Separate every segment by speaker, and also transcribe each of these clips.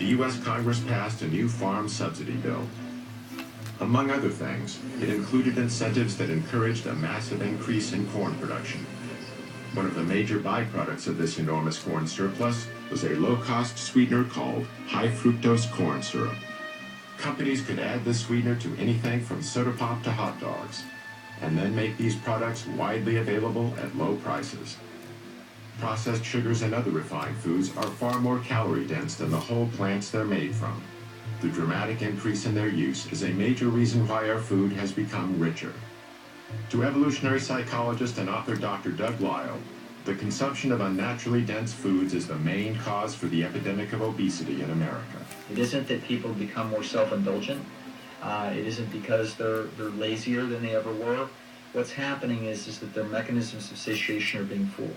Speaker 1: the U.S. Congress passed a new farm subsidy bill. Among other things, it included incentives that encouraged a massive increase in corn production. One of the major byproducts of this enormous corn surplus was a low-cost sweetener called high-fructose corn syrup. Companies could add this sweetener to anything from soda pop to hot dogs, and then make these products widely available at low prices. Processed sugars and other refined foods are far more calorie-dense than the whole plants they're made from. The dramatic increase in their use is a major reason why our food has become richer. To evolutionary psychologist and author Dr. Doug Lisle, the consumption of unnaturally dense foods is the main cause for the epidemic of obesity in America.
Speaker 2: It isn't that people become more self-indulgent. It isn't because they're lazier than they ever were. What's happening is that their mechanisms of satiation are being fooled.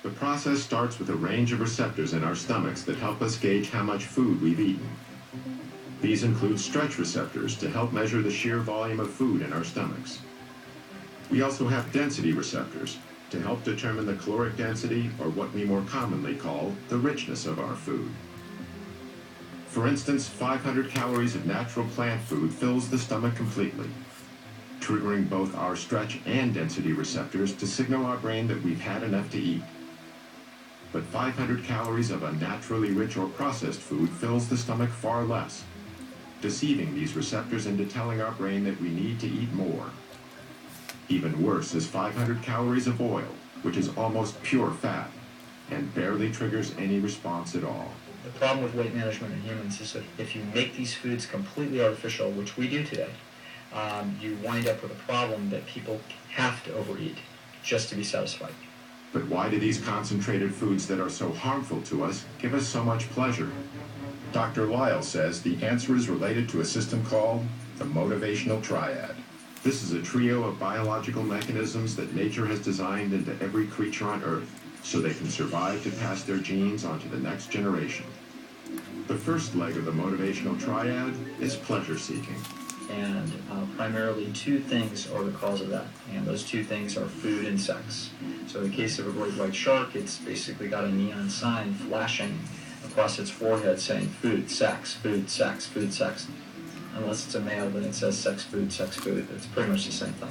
Speaker 1: The process starts with a range of receptors in our stomachs that help us gauge how much food we've eaten. These include stretch receptors to help measure the sheer volume of food in our stomachs. We also have density receptors to help determine the caloric density, or what we more commonly call the richness of our food. For instance, 500 calories of natural plant food fills the stomach completely, triggering both our stretch and density receptors to signal our brain that we've had enough to eat. But 500 calories of unnaturally rich or processed food fills the stomach far less, deceiving these receptors into telling our brain that we need to eat more. Even worse is 500 calories of oil, which is almost pure fat, and barely triggers any response at all.
Speaker 2: The problem with weight management in humans is that if you make these foods completely artificial, which we do today, you wind up with a problem that people have to overeat just to be satisfied.
Speaker 1: But why do these concentrated foods that are so harmful to us give us so much pleasure? Dr. Lisle says the answer is related to a system called the motivational triad. This is a trio of biological mechanisms that nature has designed into every creature on Earth so they can survive to pass their genes on to the next generation. The first leg of the motivational triad is pleasure-seeking.
Speaker 2: And primarily two things are the cause of that, and those two things are food and sex. So in the case of a great white shark, it's basically got a neon sign flashing across its forehead saying food, sex, food, sex, food, sex. Unless it's a male, then it says sex, food, sex, food. It's pretty much the same thing.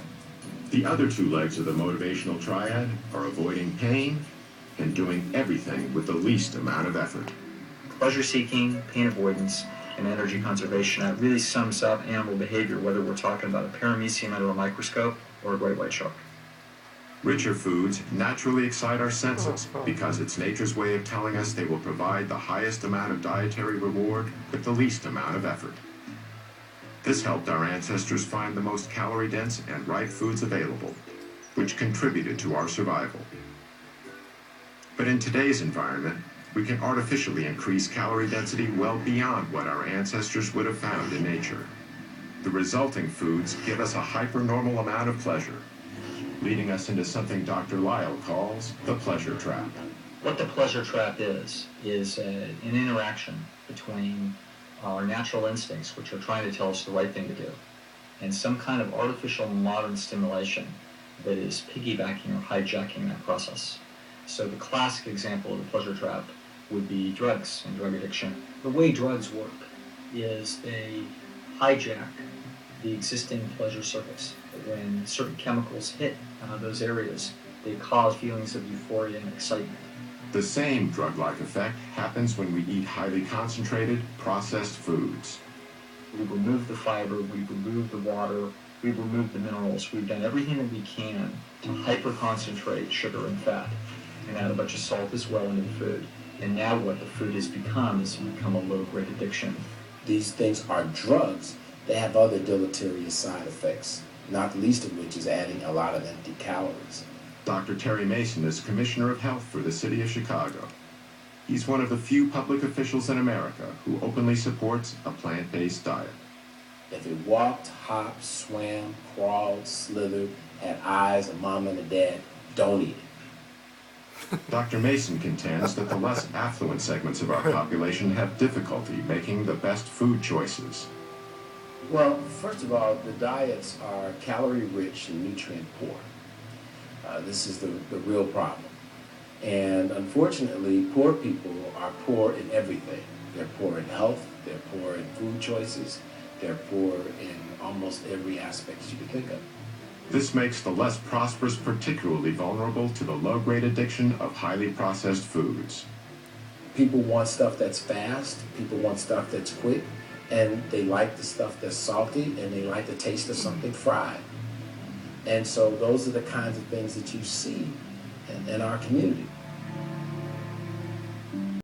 Speaker 1: The other two legs of the motivational triad are avoiding pain and doing everything with the least amount of effort.
Speaker 2: Pleasure-seeking, pain avoidance, and energy conservation. That really sums up animal behavior, whether we're talking about a paramecium under a microscope or a great white shark.
Speaker 1: Richer foods naturally excite our senses because it's nature's way of telling us they will provide the highest amount of dietary reward with the least amount of effort. This helped our ancestors find the most calorie-dense and ripe foods available, which contributed to our survival. But in today's environment, we can artificially increase calorie density well beyond what our ancestors would have found in nature. The resulting foods give us a hyper-normal amount of pleasure, leading us into something Dr. Lisle calls the pleasure trap.
Speaker 2: What the pleasure trap is an interaction between our natural instincts, which are trying to tell us the right thing to do, and some kind of artificial modern stimulation that is piggybacking or hijacking that process. So the classic example of the pleasure trap would be drugs and drug addiction. The way drugs work is they hijack the existing pleasure circuits. When certain chemicals hit those areas, they cause feelings of euphoria and excitement.
Speaker 1: The same drug-like effect happens when we eat highly concentrated, processed foods.
Speaker 2: We've removed the fiber, we've removed the water, we've removed the minerals, we've done everything that we can to hyper-concentrate sugar and fat, and add a bunch of salt as well into the food. And now what the food has become is become a low-grade addiction.
Speaker 3: These things are drugs that have other deleterious side effects, not the least of which is adding a lot of empty calories.
Speaker 1: Dr. Terry Mason is Commissioner of Health for the City of Chicago. He's one of the few public officials in America who openly supports a plant-based diet.
Speaker 3: If it walked, hopped, swam, crawled, slithered, had eyes, a mom and a dad, don't eat it.
Speaker 1: Dr. Mason contends that the less affluent segments of our population have difficulty making the best food choices.
Speaker 3: Well, first of all, the diets are calorie-rich and nutrient-poor. This is the real problem. And unfortunately, poor people are poor in everything. They're poor in health, they're poor in food choices, they're poor in almost every aspect you can think of.
Speaker 1: This makes the less prosperous particularly vulnerable to the low-grade addiction of highly processed foods.
Speaker 3: People want stuff that's fast, people want stuff that's quick, and they like the stuff that's salty, and they like the taste of something fried. And so those are the kinds of things that you see in our community.